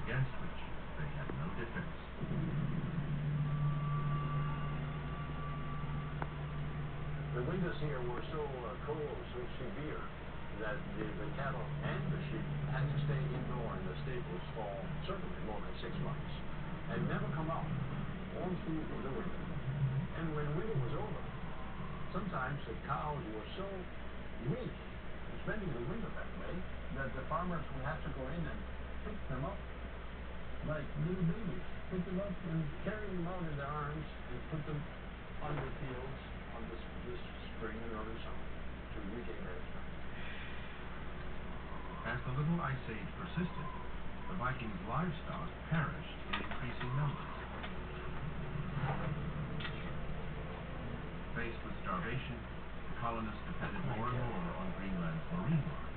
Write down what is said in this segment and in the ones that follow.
against which they had no defense. The winters here were so cold, so severe, that the cattle and the sheep had to stay indoor in the stables for certainly more than 6 months and never come out all through the winter. And when winter was over, sometimes the cows were so weak spending the winter that way that the farmers would have to go in and pick them up like little babies, pick them up and carry them out in their arms and put them on the fields on this spring and early summer to regain their strength. As the Little Ice Age persisted, the Vikings' livestock perished in increasing numbers. Faced with starvation, the colonists depended more and more on Greenland's marine life.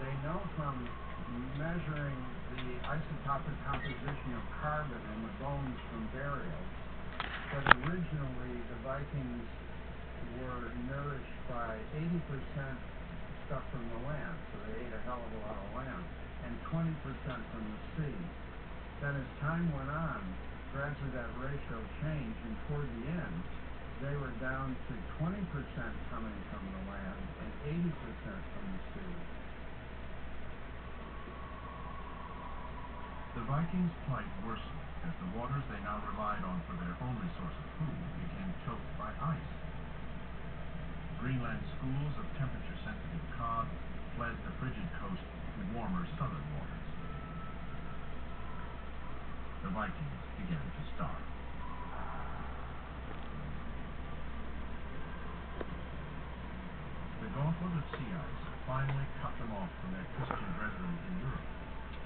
They know from measuring the isotopic composition of carbon in the bones from burials that originally the Vikings were nourished by 80% stuff from the land, so they ate a hell of a lot of land, and 20% from the sea. Then as time went on, gradually that ratio changed, and toward the end, they were down to 20% coming from the land and 80% from the sea. The Vikings' plight worsened as the waters they now relied on for their only source of food became choked by ice. Greenland schools of temperature-sensitive cod fled the frigid coast to warmer southern waters. The Vikings began to starve. The gauntlet of sea ice finally cut them off from their Christian brethren in Europe,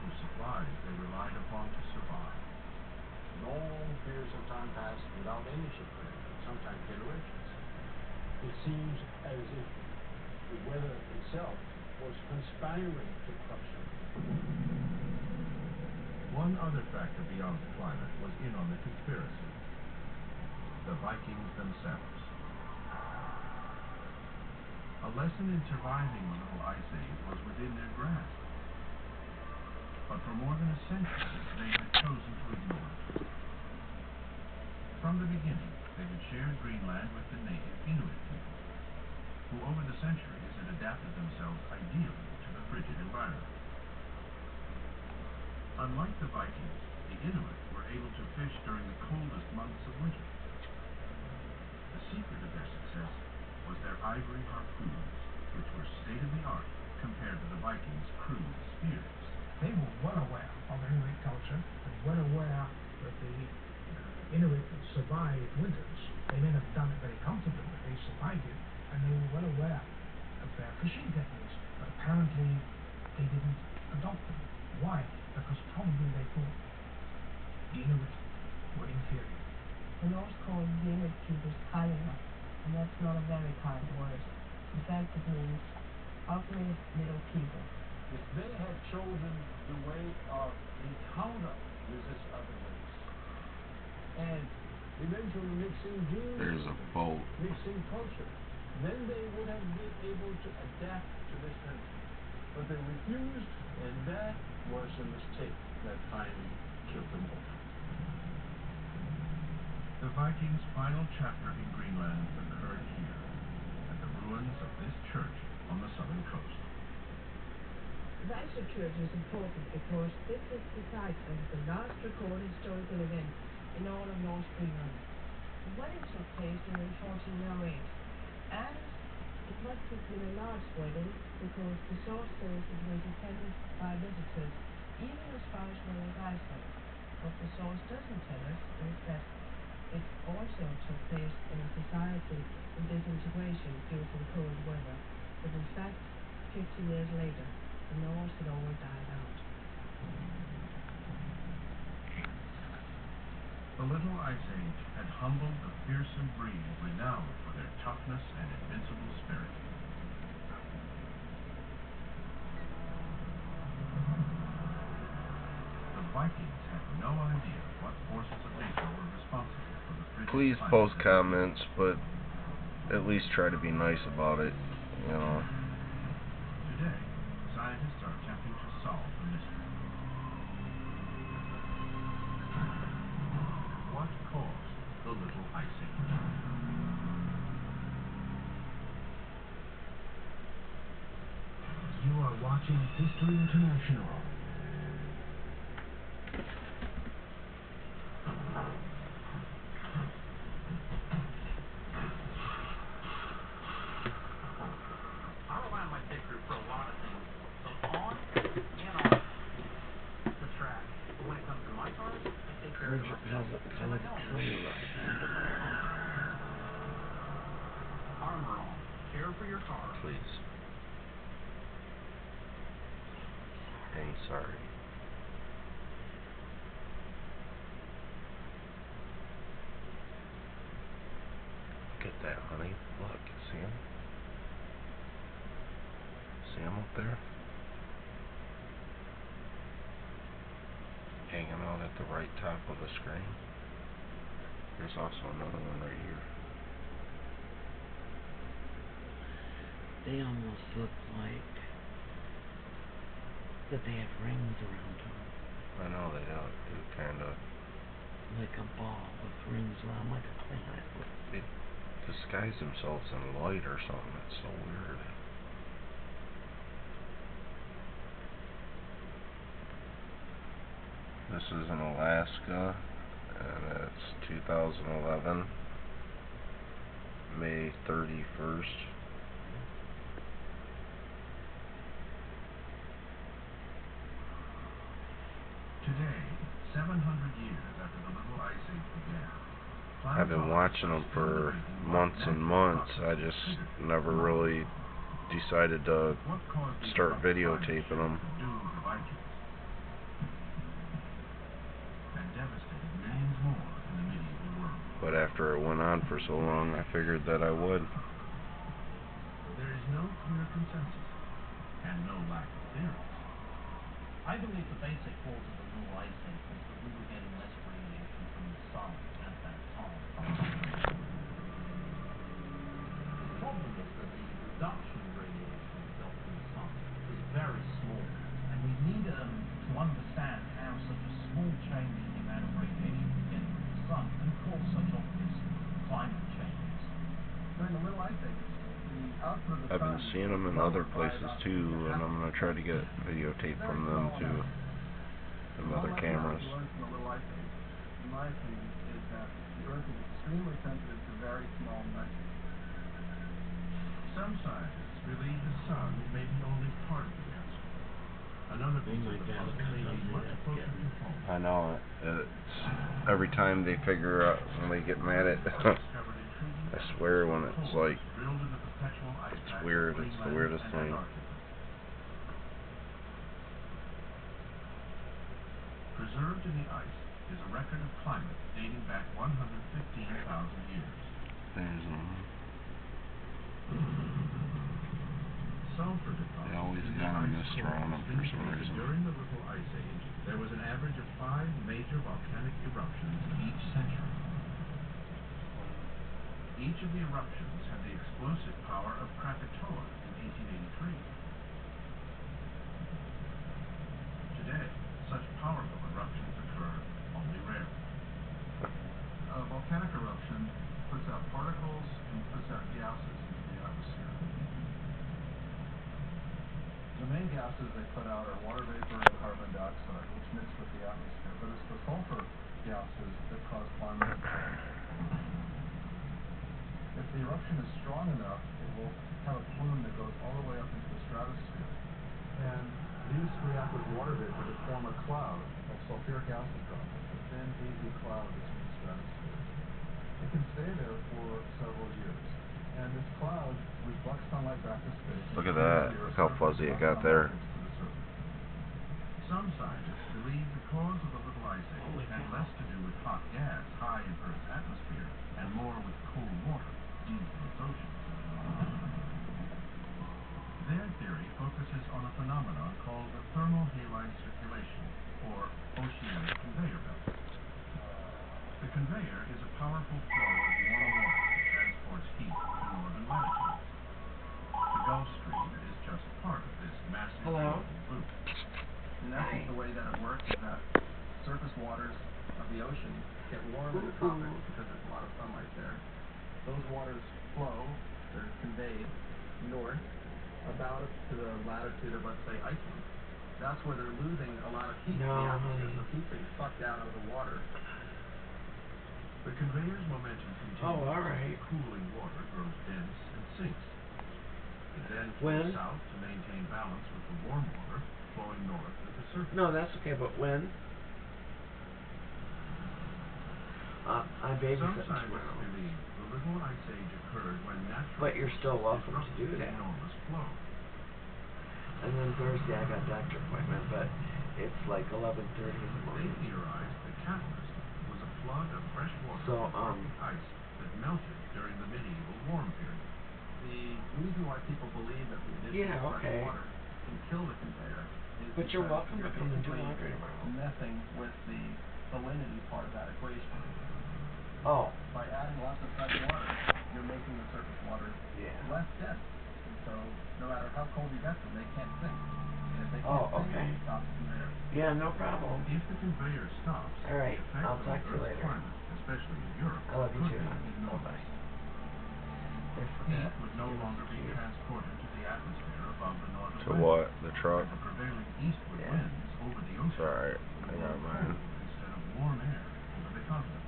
whose supplies they relied upon to survive. Long periods of time passed without any shipwreck, sometimes generations. It seems as if the weather itself was conspiring to crush them. One other factor beyond the climate was in on the conspiracy: the Vikings themselves. A lesson in surviving the Little Ice Age was within their grasp. But for more than a century, they had chosen to ignore it. From the beginning, they had shared Greenland with the native Inuit people, who over the centuries had adapted themselves ideally to the frigid environment. Unlike the Vikings, the Inuit were able to fish during the coldest months of winter. The secret of their success was their ivory harpoons, which were state-of-the-art compared to the Vikings' crude spears. They were well aware of Inuit culture and well aware that the Inuit survived winters. They may not have done it very comfortably, but they survived it, and they were well aware of their fishing techniques. But apparently, they didn't adopt them. Why? Because probably they thought the Inuit were inferior. The Norse called the Inuit peoples Kalima, and that's not a very kind word. In fact, it means ugly little people. If they had chosen the way of encounter with this other race and eventually mixing genes, There's a boat. mixing culture, then they would have been able to adapt to this country. But they refused, and that was a mistake that finally killed them both. The Vikings' final chapter in Greenland occurred here, at the ruins of this church on the southern coast. The Weiser Church is important because this is the site of the last recorded historical event in all of North Greenland. The wedding took place during 1408, and it must have been a large wedding because the source says it was attended by visitors even as far as North Iceland. What the source doesn't tell us is that it also took place in a society in disintegration due to the cold weather, but in fact, 50 years later, the Norse had all died out. The Little Ice Age had humbled the fearsome breed renowned for their toughness and invincible spirit. The Vikings had no idea what forces of nature were responsible for the frigid Please climate post of comments, but at least try to be nice about it, you know. Today, scientists are attempting to solve the mystery. Little Ice Age. You are watching History International. I rely on my pit crew for a lot of things, both on and off the track. But when it comes to my cars, I take care of it myself. And I don't. Armor on. Care for your car. Please. I'm sorry. Look at that, honey. Look, see him? See him up there? Hanging out at the right top of the screen. There's also another one right here. They almost look like that they have rings around them. I know they do kind of. Like a ball with rings around, like a planet. It disguise themselves in light or something. It's so weird. This is in Alaska, and it's 2011, May 31st. Today, 700 years after the Little Ice Age began, I've been watching them for months and months. I just never really decided to start videotaping them. But after it went on for so long, I figured that I would. There is no clear consensus and no lack of theories. I believe the basic cause of the Little Ice Age was that we were getting less radiation from the sun at that time. The problem is that the reduction in radiation we got from the sun was very small, and we needed to understand how such a small change in the amount of radiation we get from the sun can cause such obvious climate changes. During the Little Ice Age, I've been seeing them in other places too, and I'm going to try to get videotape from them too, and other cameras. What learned from the Little Ice Age, in my opinion, is that the Earth is extremely sensitive to very small measures. Some scientists believe the sun may be only part of the answer. Another piece of the puzzle may be much closer to home. I know, it's every time they figure out, when they get mad at I swear when it's like, it's weird, it's the weirdest thing. Preserved in the ice is a record of climate dating back 115,000 years. There's Sulfur deposits they always in the got ice mist core around them for some indicated reason. during the Little Ice Age, there was an average of 5 major volcanic eruptions each century. Each of the eruptions had the explosive power of Krakatoa in 1883. Today, such powerful eruptions occur only rarely. A volcanic eruption puts out particles and puts out gases into the atmosphere. The main gases they put out are water vapor and carbon dioxide, which mix with the atmosphere, but it's the sulfur gases that cause climate change. If the eruption is strong enough, it will have a plume that goes all the way up into the stratosphere. And these react with water vapor to form a cloud of sulfuric acid droplets, a thin, hazy cloud that's in the stratosphere. It can stay there for several years. And this cloud reflects sunlight back to space. Look at that, look how fuzzy it got there. Some scientists believe the cause of the Little Ice Age had less to do with hot gas high in Earth's atmosphere and more with cold water deep in its oceans. Their theory focuses on a phenomenon called the thermal halide circulation, or oceanic conveyor belt. The conveyor is a powerful flow of warm water that transports heat to northern latitudes. The Gulf Stream is just part of this massive global loop. In essence, the way that it works is that surface waters of the ocean get warm in the tropics because there's a lot of sunlight there. Those waters flow, they're conveyed north about to the latitude of, let's say, Iceland. That's where they're losing a lot of heat in the atmosphere. So heat being sucked out of the water. The conveyor's momentum continues as the cooling water grows dense and sinks. It then flows south to maintain balance with the warm water flowing north at the surface. No, that's okay, but when? I babysit Some scientists tomorrow. believe the little ice age occurred when natural But you're still welcome to do disrupted the that. enormous flow. And then Thursday I got a doctor appointment, but it's like 11:30 in the They morning. theorized the catalyst was a flood of fresh water So, from Arctic ice that melted during the medieval warm period. The reason why people believe that the addition of fresh water can kill the conveyor is But you're because welcome to you're come and do basically laundry tomorrow. messing with the salinity part of that equation. Oh. By adding lots of fresh water, you're making the surface waters less dense. And so no matter how cold you get them, they can't sink. And if they can't sink, you stop the conveyor. Yeah, no problem. If the conveyor stops, All right, the effect I'll on talk the to you Earth's later. climate, especially in Europe, I love you could too. be enormous. Heat would no longer be transported to the atmosphere above the North To Atlantic. what? The truck? And the prevailing eastward winds over the ocean Sorry, I would got blow mine. cold instead of warm air over the continent.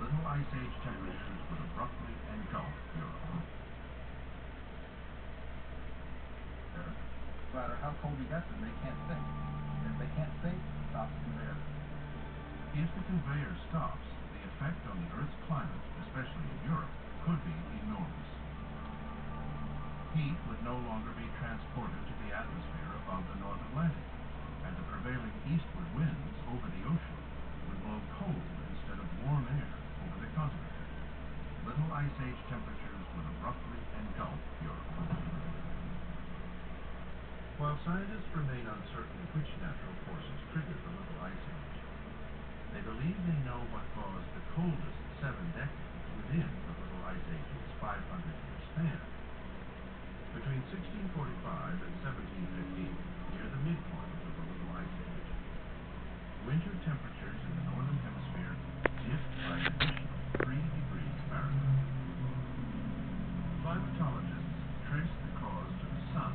Little ice age temperatures would abruptly engulf Europe. No matter how cold you get them, they can't sink. And if they can't sink, stop the conveyor. If the conveyor stops, the effect on the Earth's climate, especially in Europe, could be enormous. Heat would no longer be transported to the atmosphere above the North Atlantic, and the prevailing eastward winds over the ocean would blow cold instead of warm air over the continent. Little ice age temperatures would abruptly engulf Europe. While scientists remain uncertain which natural forces triggered the Little Ice Age, they believe they know what caused the coldest 7 decades within the Little Ice Age's 500-year span. Between 1645 and 1715, near the midpoint of the Little Ice Age, winter temperatures in the northern hemisphere dipped by an additional 3 degrees Fahrenheit. Climatologists traced the cause to the sun,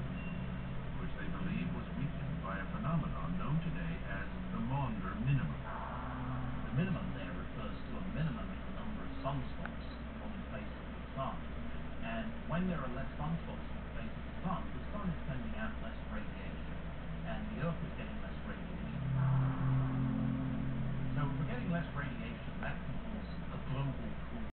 which they believe was weakened by a phenomenon known today as the Maunder minimum. The minimum there refers to a minimum in the number of sunspots on the face of the sun. And when there are less sunspots on the face of the sun is sending out less radiation, and the Earth is getting less radiation. So if we're getting less radiation